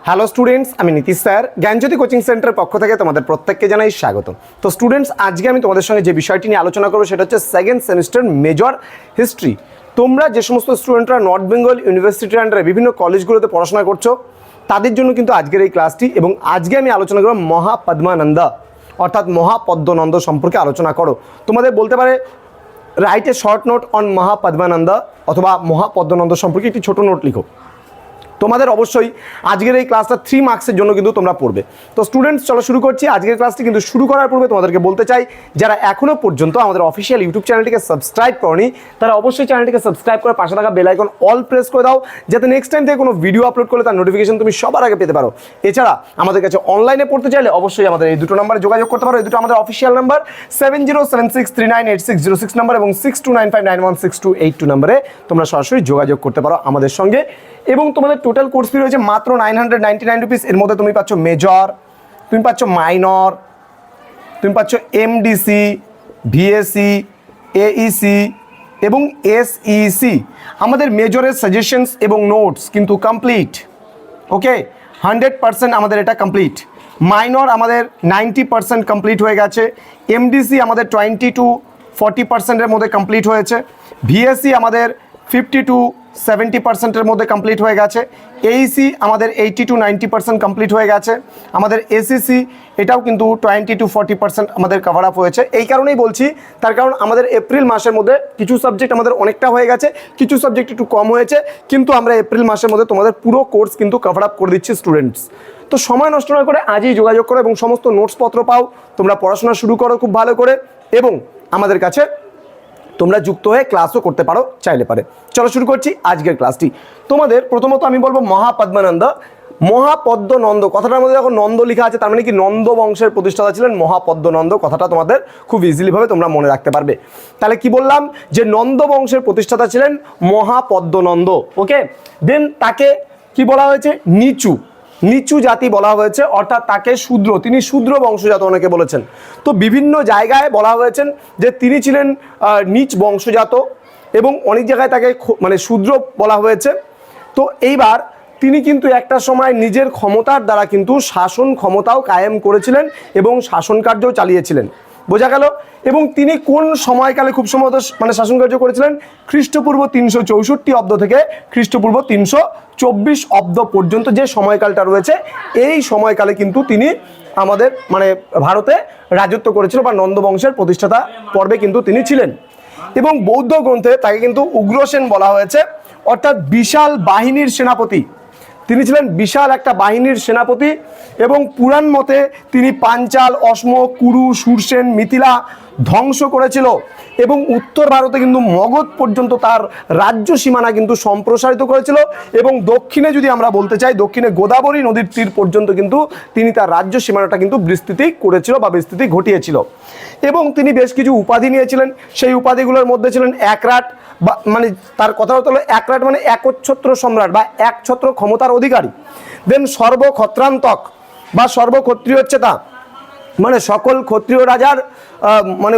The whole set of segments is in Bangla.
হ্যালো স্টুডেন্টস, আমি নীতিশ স্যার জ্ঞানজ্যোতি কোচিং সেন্টারের পক্ষ থেকে তোমাদের প্রত্যেককে জানাই স্বাগত। তো স্টুডেন্টস, আজকে আমি তোমাদের সঙ্গে যে বিষয়টি নিয়ে আলোচনা করবো সেটা হচ্ছে সেকেন্ড সেমিস্টার মেজর হিস্ট্রি। তোমরা যে সমস্ত স্টুডেন্টরা নর্থ বেঙ্গল ইউনিভার্সিটির আন্ডারে বিভিন্ন কলেজগুলোতে পড়াশোনা করছো তাদের জন্য কিন্তু আজকের এই ক্লাসটি, এবং আজকে আমি আলোচনা করবো মহাপদ্মানন্দ অর্থাৎ মহাপদ্মনন্দ সম্পর্কে আলোচনা করো। তোমাদের বলতে পারে write a short note on Mahapadmananda অথবা মহাপদ্মনন্দ সম্পর্কে একটি ছোট নোট লিখো। তোমাদের অবশ্যই আজকের এই ক্লাসটা 3 মার্কসের জন্য কিন্তু তোমরা পড়বে। তো স্টুডেন্টস, চলো শুরু করছি। আজকের ক্লাসটি কিন্তু শুরু করার পূর্বে তোমাদেরকে বলতে চাই, যারা এখনও পর্যন্ত আমাদের অফিসিয়াল ইউটিউব চ্যানেলটিকে সাবস্ক্রাইব করনি তারা অবশ্যই চ্যানেলটিকে সাবস্ক্রাইব করে পাশে থাকা বেল আইকন অল প্রেস করে দাও, যাতে নেক্সট টাইম থেকে কোনো ভিডিও আপলোড করলে তার নোটিফিকেশন তুমি সবার আগে পেতে পারো। এছাড়া আমাদের কাছে অনলাইনে পড়তে চাইলে অবশ্যই আমাদের এই দুটো নাম্বারে যোগাযোগ করতে পারো। এই দুটো আমাদের অফিসিয়াল নাম্বার 7076398606 নাম্বার এবং 6295916282 নাম্বারে তোমরা সরাসরি যোগাযোগ করতে পারো আমাদের সঙ্গে। এবং তোমাদের টোটাল কোর্স ফি রয়েছে মাত্র 999 রুপিস। এর মধ্যে তুমি পাচ্ছ মেজর, তুমি পাচ্ছ মাইনর, তুমি পাচ্ছ এমডিসি, ভিএসি, এইসি এবং এসইসি। আমাদের মেজরের সাজেশনস এবং নোটস কিন্তু কমপ্লিট, ওকে 100% আমাদের এটা কমপ্লিট। মাইনর আমাদের 90% কমপ্লিট হয়ে গেছে। এমডিসি আমাদের 20 to 40%-এর মধ্যে কমপ্লিট হয়েছে। ভিএসি আমাদের 50 to 70%-এর মধ্যে কমপ্লিট হয়ে গেছে। এইসি আমাদের 80 to 90% কমপ্লিট হয়ে গেছে। আমাদের এসিসি এটাও কিন্তু 20 to 40% আমাদের কভার আপ হয়েছে। এই কারণেই বলছি, তার কারণ আমাদের এপ্রিল মাসের মধ্যে কিছু সাবজেক্ট আমাদের অনেকটা হয়ে গেছে, কিছু সাবজেক্ট একটু কম হয়েছে, কিন্তু আমরা এপ্রিল মাসের মধ্যে তোমাদের পুরো কোর্স কিন্তু কভার আপ করে দিচ্ছি স্টুডেন্টস। তো সময় নষ্ট না করে আজই যোগাযোগ করো এবং সমস্ত নোটসপত্র পাও, তোমরা পড়াশোনা শুরু করো খুব ভালো করে, এবং আমাদের কাছে তোমরা যুক্ত হয়ে ক্লাসও করতে পারো চাইলে পারে। চলো শুরু করছি আজকের ক্লাসটি। তোমাদের প্রথমত আমি বলবো মহাপদ্মানন্দ। মহাপদ্মনন্দ কথাটার মধ্যে যখন নন্দ লেখা আছে তার মানে কি নন্দ বংশের প্রতিষ্ঠাতা ছিলেন মহাপদ্মনন্দ। কথাটা তোমাদের খুব ইজিলিভাবে তোমরা মনে রাখতে পারবে। তাহলে কি বললাম, যে নন্দ বংশের প্রতিষ্ঠাতা ছিলেন মহাপদ্মনন্দ। ওকে, দেন তাকে কি বলা হয়েছে, নিচু জাতি বলা হয়েছে, অর্থাৎ তাকে শূদ্র, তিনি শূদ্র বংশজাত অনেকে বলেছেন। তো বিভিন্ন জায়গায় বলা হয়েছেন যে তিনি ছিলেন নিচ বংশজাত, এবং অনেক জায়গায় তাকে মানে শূদ্র বলা হয়েছে। তো এইবার তিনি কিন্তু একটা সময় নিজের ক্ষমতার দ্বারা কিন্তু শাসন ক্ষমতাও কায়েম করেছিলেন এবং শাসন কার্যও চালিয়েছিলেন, বোঝা গেল। এবং তিনি কোন সময়কালে খুব সম্ভবত মানে শাসন কার্য করেছিলেন, খ্রিস্টপূর্ব 364 অব্দ থেকে খ্রিস্টপূর্ব 324 অব্দ পর্যন্ত যে সময়কালটা রয়েছে, এই সময়কালে কিন্তু তিনি আমাদের মানে ভারতে রাজত্ব করেছিল, বা নন্দ বংশের প্রতিষ্ঠাতা পর্বে কিন্তু তিনি ছিলেন। এবং বৌদ্ধ গ্রন্থে তাকে কিন্তু উগ্রসেন বলা হয়েছে, অর্থাৎ বিশাল বাহিনীর সেনাপতি। তিনি ছিলেন বিশাল একটা বাহিনীর সেনাপতি, এবং পুরাণ মতে তিনি পাঞ্চাল, অশ্ম, কুরু, সুরসেন, মিথিলা ধ্বংস করেছিল, এবং উত্তর ভারতে কিন্তু মগধ পর্যন্ত তার রাজ্য সীমানা কিন্তু সম্প্রসারিত করেছিল। এবং দক্ষিণে যদি আমরা বলতে চাই, দক্ষিণে গোদাবরী নদীর তীর পর্যন্ত কিন্তু তিনি তার রাজ্য সীমানাটা কিন্তু বিস্তৃতি করেছিল বা বিস্তৃতি ঘটিয়েছিল। এবং তিনি বেশ কিছু উপাধি নিয়েছিলেন। সেই উপাধিগুলোর মধ্যে ছিলেন একরাট, বা মানে তার কথা হলো একরাট মানে একচ্ছত্র সম্রাট বা একছত্র ক্ষমতার অধিকারী। দেন সর্বক্ষত্রান্তক বা সর্বক্ষত্রিয়োচ্ছেতা, মানে সকল ক্ষত্রিয় রাজার মানে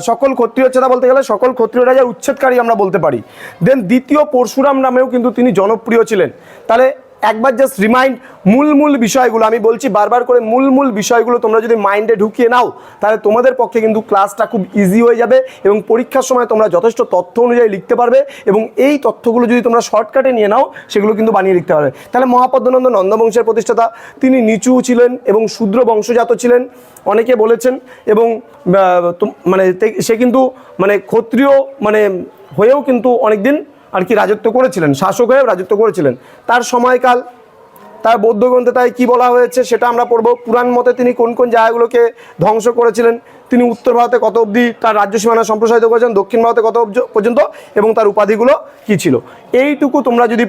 সকল ক্ষত্রিয়োচ্ছেতা বলতে গেলে সকল ক্ষত্রিয় রাজার উচ্ছেদকারী আমরা বলতে পারি। দেন দ্বিতীয় পরশুরাম নামেও কিন্তু তিনি জনপ্রিয় ছিলেন। তাহলে একবার জাস্ট রিমাইন্ড মূল বিষয়গুলো আমি বলছি বারবার করে, মূল বিষয়গুলো তোমরা যদি মাইন্ডে ঢুকিয়ে নাও তাহলে তোমাদের পক্ষে কিন্তু ক্লাসটা খুব ইজি হয়ে যাবে, এবং পরীক্ষার সময় তোমরা যথেষ্ট তথ্য অনুযায়ী লিখতে পারবে, এবং এই তথ্যগুলো যদি তোমরা শর্টকাটে নিয়ে নাও সেগুলো কিন্তু বানিয়ে লিখতে পারবে। তাহলে মহাপদ্মনন্দ নন্দবংশের প্রতিষ্ঠাতা, তিনি নিচু ছিলেন এবং শূদ্র বংশজাত ছিলেন অনেকে বলেছেন, এবং মানে সে কিন্তু মানে ক্ষত্রিয় মানে হয়েও কিন্তু অনেকদিন আর কি রাজত্ব করেছিলেন, শাসক হয়েও রাজত্ব করেছিলেন। তার সময়কাল তার বৌদ্ধ গ্রন্থে তাই কী বলা হয়েছে সেটা আমরা পড়বো। পুরাণ মতে তিনি কোন কোন জায়গাগুলোকে ধ্বংস করেছিলেন, তিনি উত্তর ভারতে কত অবধি তার রাজ্য সীমানা সম্প্রসারিত করেছেন, দক্ষিণ ভারতে কত পর্যন্ত, এবং তার উপাধিগুলো কী ছিল, এইটুকু তোমরা যদি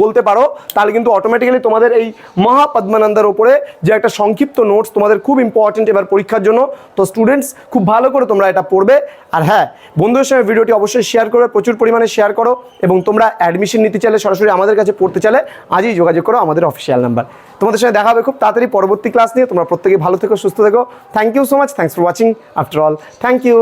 বলতে পারো তাহলে কিন্তু অটোমেটিক্যালি তোমাদের এই মহাপদ্মানন্দের ওপরে যে একটা সংক্ষিপ্ত নোটস তোমাদের খুব ইম্পর্টেন্ট এবার পরীক্ষার জন্য। তো স্টুডেন্টস, খুব ভালো করে তোমরা এটা পড়বে। আর হ্যাঁ, বন্ধুদের সঙ্গে ভিডিওটি অবশ্যই শেয়ার করবে, প্রচুর পরিমাণে শেয়ার করো, এবং তোমরা অ্যাডমিশন নিতে চাইলে সরাসরি আমাদের কাছে পড়তে চাইলে আজই যোগাযোগ করো আমাদের অফিসিয়াল নাম্বার। তোমাদের সঙ্গে দেখা হবে খুব তাড়াতাড়ি পরবর্তী ক্লাস নিয়ে। তোমরা প্রত্যেকেই ভালো থেকো, সুস্থ থেকো। Thank you so much, thanks for watching after all, thank you.